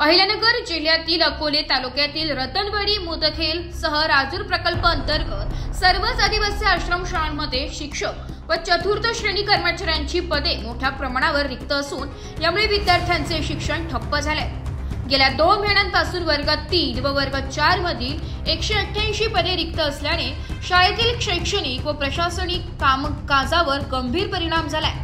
अहिल्यानगर जिल्ह्यातील अकोले तालुक्यातील रतनवाडी मुदखेल सह राजूर प्रकल्प अंतर्गत सर्वच आदिवासी आश्रमशाळांमध्ये शिक्षक व चतुर्थ श्रेणी कर्मचाऱ्यांची पदे मोठ्या प्रमाणावर रिक्त असून यामुळे विद्यार्थ्यांचे शिक्षण ठप्प झाले। गेल्या 2 महिन्यांपासून वर्ग 3 व वर्ग 4 मधील 188 पदे रिक्त असल्याने शाळेतील शैक्षणिक व प्रशासनिक कामकाजावर गंभीर परिणाम झालाय।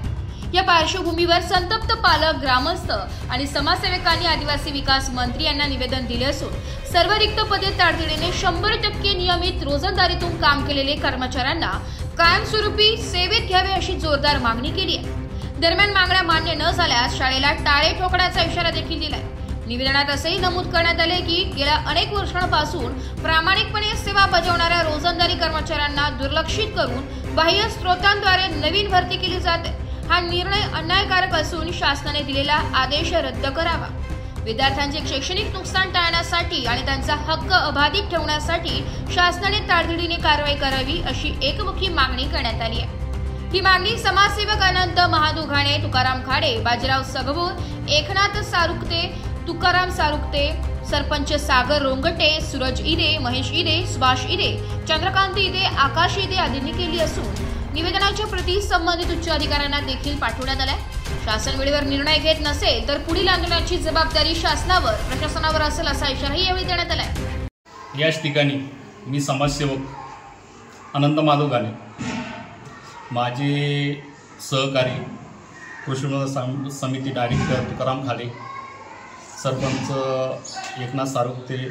या पार्श्वभूमीवर संतप्त पालक, ग्रामस्थ आणि समाजसेवकांनी आदिवासी विकास मंत्री यांना निवेदन दिले असून सर्व रिक्त पदे तातडीने 100% नियमित रोजंदारीतून काम केलेले कर्मचाऱ्यांना कायमस्वरूपी सेवेत घ्यावे अशी जोरदार मागणी केली आहे। दरम्यान मागण्या मान्य न झाल्यास शाळेला टाळे ठोकण्याचा इशारा देखील दिलाय। निवेदनात असेही नमूद करण्यात आले की गेल्या अनेक वर्षांपासून प्रामाणिकपणे सेवा बजावणाऱ्या रोजंदारी कर्मचाऱ्यांना दुर्लक्षित करून बाह्य स्रोतांद्वारे नवीन भरती केली जाते। हा निर्णय अन्यायकारक असून शासनाने दिलेला आदेश रद्द करावा। विद्यार्थ्यांचे शैक्षणिक नुकसान टाळण्यासाठी आणि त्यांचा हक्क अबाधित ठेवण्यासाठी शासनाने तातडीने कारवाई करावी अशी एकमुखी मागणी करण्यात आली आहे। ही मागणी समाजसेवक अनंत महादुघाणे, तुकाराम खाडे, बाजीराव सगबोर, एकनाथ सारुकते, तुकाराम सारुकते, सरपंच सागर रोंगटे, सूरज इदे, महेश इदे, सुभाष इदे, चंद्रकांत इदे, आकाश इदे आदींनी केली असून निवेदनाच्या प्रती संबंधित उच्च अधिकाऱ्यांना देखील पाठवण्यात आल्या। शासन वेळेवर निर्णय घेत नसेल तर पुढील आंदोलनाची जबाबदारी शासनावर, प्रशासनावर असेल असा इशाराही यावेळी देण्यात आला। याच ठिकाणी मी समाजसेवक अनंत माधवगाणे, माझे सहकारी कृषी समिती डायरेक्टर तुकाराम खाडे, सरपंच एकनाथ सारुकते,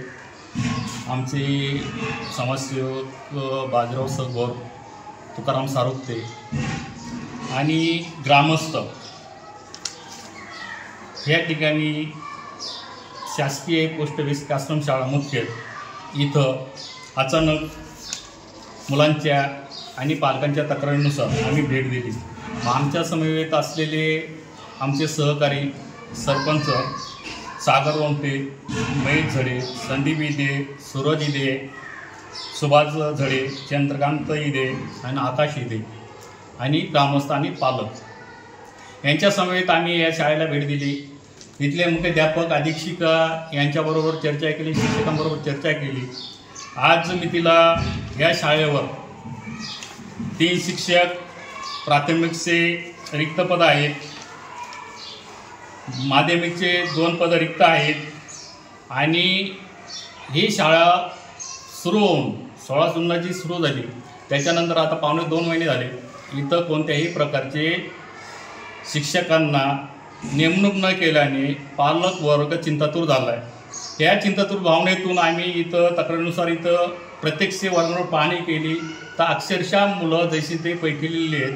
आमचे समाजसेवक बाजीराव सगबोर, तुकाराम सारुकते आणि ग्रामस्थ या ठिकाणी शासकीय पोस्ट बेसिक आश्रमशाळा मुदखेल इथं अचानक मुलांच्या आणि पालकांच्या तक्रारीनुसार आम्ही भेट दिली। आमच्या समवेत असलेले आमचे सहकारी सरपंच सागर रोंगटे, महेश झडे, संदीप इदे, सूरज इदे, सुभाष झडे, चंद्रकांत इदे आणि आकाश इदे आणि ग्रामस्थ आणि पालक यांच्या समवेत आम्ही या शाळेला भेट दिली। इथले मुख्याध्यापक, अधीक्षिका यांच्याबरोबर चर्चा केली, शिक्षकांबरोबर चर्चा केली। आज मी तिला या शाळेवर 3 शिक्षक, प्राथमिकचे रिक्त पद आहेत, माध्यमिकचे 2 पद रिक्त आहेत आणि ही शाळा सुरू होऊन 16 जूनला सुरू झाली, त्याच्यानंतर आता पावणे 2 महिने झाले इथं कोणत्याही प्रकारचे शिक्षकांना नेमणूक न केल्याने पालक वर्ग चिंतातूर झाला आहे। या चिंतातूर भावनेतून आम्ही इथं तक्रारीनुसार इथं प्रत्यक्ष वर्गावर पाहणी केली तर अक्षरशः मुलं जशी ते पैकीलेली आहेत,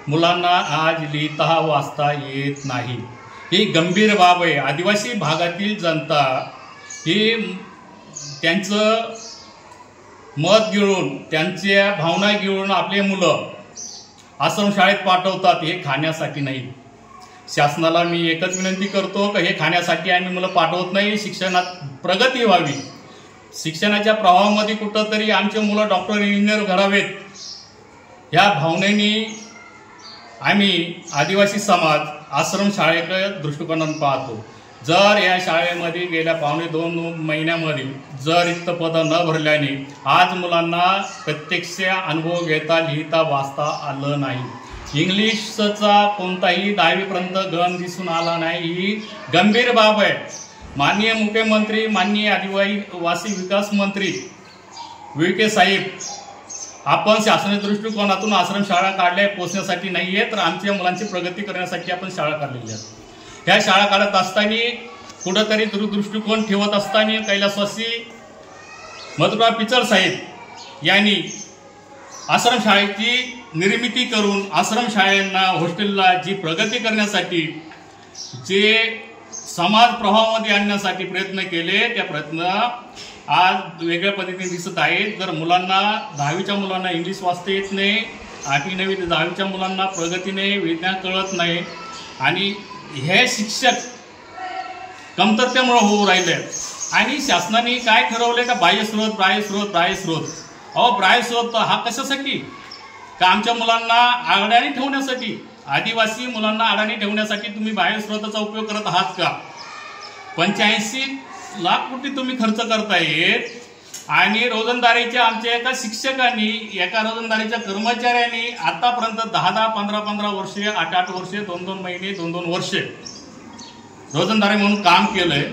मुलांना आज लिहिता वाचता येत नाही। ही गंभीर बाब आहे। आदिवासी भागातील जनता ही त्यांचं मत गिळून, त्यांच्या भावना गिळून आपले मुलं आश्रमशाळेत पाठवतात, हे खाण्यासाठी नाही। शासनाला मी एकच विनंती करतो की हे खाण्यासाठी आम्ही मुलं पाठवत नाही, शिक्षणात प्रगती व्हावी, शिक्षणाच्या प्रवाहामध्ये कुठंतरी आमचे मुलं डॉक्टर, इंजिनियर घडावेत, ह्या भावनेने आम्ही आदिवासी समाज आश्रमशाळेकडे दृष्टिकोनाने पाहतो। जर या शाळेमध्ये गेल्या पावणे 2 महिन्यामध्ये जर रिक्त पदं न भरल्याने आज मुलांना प्रत्यक्ष अनुभव घेता, लिहिता, वाचता आलं नाही, इंग्लिशचा कोणताही 10वीपर्यंत गण दिसून आला नाही, ही गंभीर बाब आहे। माननीय मुख्यमंत्री, माननीय आदिवासी विकास मंत्री विखे साहेब, आपण शासनाच्या दृष्टिकोनातून आश्रमशाळा काढल्या पोचण्यासाठी नाही आहे तर आमच्या मुलांची प्रगती करण्यासाठी आपण शाळा काढलेली आहे। ह्या शाळा काढत असताना कुठंतरी दृष्टिकोन ठेवत असताना कैलासवासी मधुराव पिचड साहेब यांनी आश्रमशाळेची निर्मिती करून आश्रमशाळेंना, हॉस्टेलला जी प्रगती करण्यासाठी, जे समाज प्रवाहामध्ये आणण्यासाठी प्रयत्न केले, त्या प्रयत्न आज वेगळ्या पद्धतीने दिसत आहेत। जर मुलांना 10वीच्या मुलांना इंग्लिश वाचता येत नाही, 8वी 9वी ते 10वीच्या मुलांना प्रगतीने विज्ञान कळत नाही आणि हे शिक्षक कमतरतेमुळे होऊ राहिले आणि शासनाने काय ठरवले का बाह्य स्रोत, बाह्य स्रोत, बाह्य स्रोत। अहो, बाह्य स्रोत हा कशासाठी? का आमच्या मुलांना अडाणी ठेवण्यासाठी, आदिवासी मुलांना अडाणी ठेवण्यासाठी तुम्ही बाह्य स्रोताचा उपयोग करत आहात का? 85 लाख कोटी तुम्ही खर्च करतायत आणि रोजंदारीच्या आमच्या एका शिक्षकांनी एका रोजंदारीच्या कर्मचाऱ्यांनी आतापर्यंत 10-10, 15-15 वर्षे, 8-8 वर्षे, 2-2 महिने, 2-2 वर्षे रोजंदारी म्हणून काम केलंय।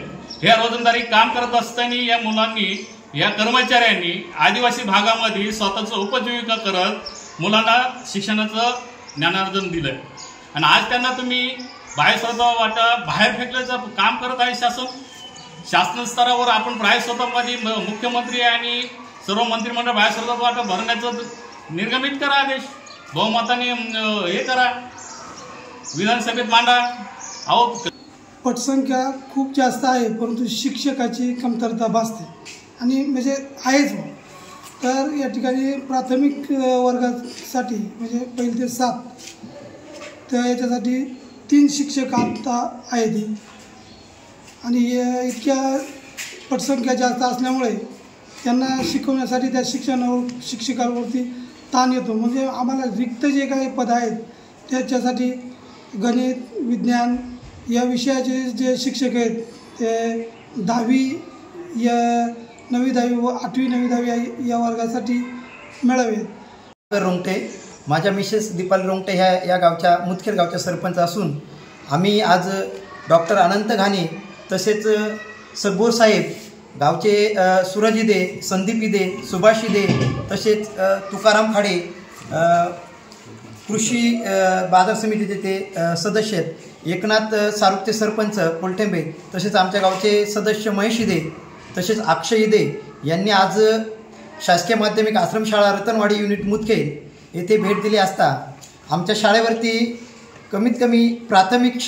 ह्या रोजंदारी काम करत असताना या मुलांनी, या कर्मचाऱ्यांनी आदिवासी भागामध्ये स्वतःचं उपजीविका करत मुलांना शिक्षणाचं ज्ञानार्जन दिलंय आणि आज त्यांना तुम्ही बाहेर स्वतः बाहेर फेकल्याचं काम करत आहे शासन स्तरावर। आपण बाहेर स्वतःमध्ये मुख्यमंत्री आणि सर्व मंत्रिमंडळ बाहेर स्वतः वाटा भरण्याचं निर्गमित करा, आदेश बहुमताने हे करा, विधानसभेत मांडा। अहो पटसंख्या खूप जास्त आहे परंतु शिक्षकाची कमतरता भासते आणि म्हणजे आहेच। तर या ठिकाणी प्राथमिक वर्गासाठी म्हणजे 1 ते 7 तर याच्यासाठी 3 शिक्षक आता आहेत आणि इतक्या पटसंख्या जास्त असल्यामुळे त्यांना शिकवण्यासाठी त्या शिक्षकांवरती ताण येतो। म्हणजे आम्हाला रिक्त जे काही पद आहेत त्याच्यासाठी गणित, विज्ञान या विषयाचे जे शिक्षक आहेत ते 10वी, 9वी, 10वी व 8वी, 9वी, 10वी या वर्गासाठी मिळावेत। रोंगटे, माझ्या मिसेस दीपाली रोंगटे ह्या या गावच्या मुदखेड गावच्या सरपंच असून आम्ही आज डॉक्टर अनंत घाणे तसेच सगोर साहेब, गावचे सूरज दे, संदीप दे, सुभाष दे, तसेच तुकाराम खाडे, कृषी बाजार समितीचे ते सदस्य आहेत, एकनाथ सारुक्ते सरपंच कोलटेंबे, तसेच आमच्या गावचे सदस्य महेश दे, तसेच अक्षय दे यांनी आज शासकीय माध्यमिक आश्रमशाळा रतनवाडी युनिट मुदखेड येथे भेट दिली असता आमच्या शाळेवरती कमीत कमी प्राथमिक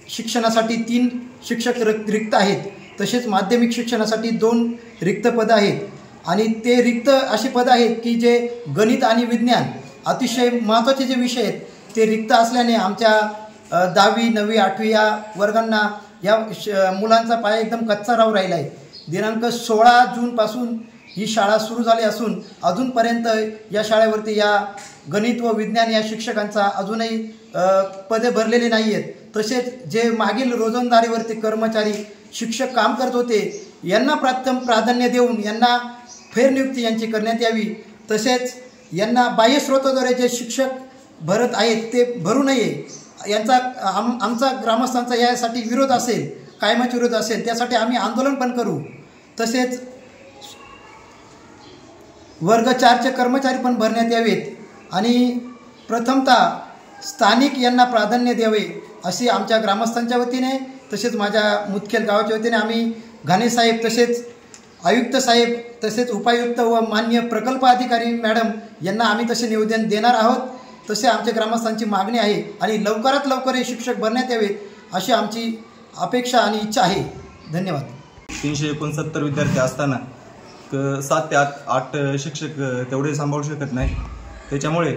शिक्षणासाठी 3 शिक्षक रिक्त आहेत, तसेच माध्यमिक शिक्षणासाठी 2 रिक्त पदं आहेत आणि ते रिक्त अशी पदं आहेत की जे गणित आणि विज्ञान अतिशय महत्त्वाचे जे विषय आहेत ते रिक्त असल्याने आमच्या 10वी, 9वी, 8वी या वर्गांना या मुलांचा पाया एकदम कच्चा राहू राहिला आहे। दिनांक 16 जूनपासून ही शाळा सुरू झाली असून अजूनपर्यंत या शाळेवरती या गणित व विज्ञान या शिक्षकांचा अजूनही पदे भरलेली नाही आहेत। तसेच जे मागील रोजंदारीवरती कर्मचारी शिक्षक काम करत होते यांना प्राधान्य देऊन यांना फेरनियुक्ती यांची करण्यात यावी, तसेच यांना बाह्य स्रोताद्वारे जे शिक्षक भरत आहेत ते भरू नये यांचा आमचा ग्रामस्थांचा यासाठी विरोध असेल, कायमाचा विरोध असेल, त्यासाठी आम्ही आंदोलन पण करू। तसेच वर्ग 4चे कर्मचारी पण भरण्यात यावेत आणि प्रथमतः स्थानिक यांना प्राधान्य द्यावे अशी आमच्या ग्रामस्थांच्या वतीने तसेच माझ्या मुदखेड गावाच्या वतीने आम्ही घाणे साहेब, तसेच आयुक्त साहेब, तसेच उपायुक्त व मान्य प्रकल्प अधिकारी मॅडम यांना आम्ही तसे निवेदन देणार आहोत। तसे आमच्या ग्रामस्थांची मागणी आहे आणि लवकरात लवकर हे शिक्षक भरण्यात यावेत अशी आमची अपेक्षा आणि इच्छा आहे। धन्यवाद। 369 विद्यार्थी असताना 7 ते 8 शिक्षक तेवढे सांभाळू शकत नाही, त्याच्यामुळे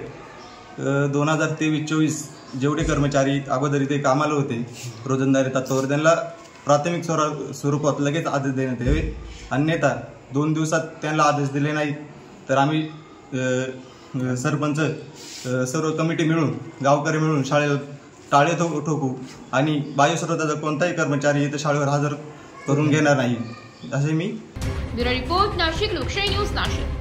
2023-24 जेवढे कर्मचारी अगोदर इथे कामाला होते रोजंदारी तत्त्वावर त्यांना प्राथमिक स्वरूपात लगेच आदेश देण्यात यावे, अन्यथा 2 दिवसात त्यांना आदेश दिले नाही तर आम्ही सरपंच सर्व कमिटी मिळून, गावकरी मिळून शाळेला टाळे ठोकू आणि बाह्य स्रोताचा कोणताही कर्मचारी इथे शाळेवर हजर करून घेणार नाही असे मी। ब्युरो रिपोर्ट, नाशिक लोकशाही न्यूज, नाशिक।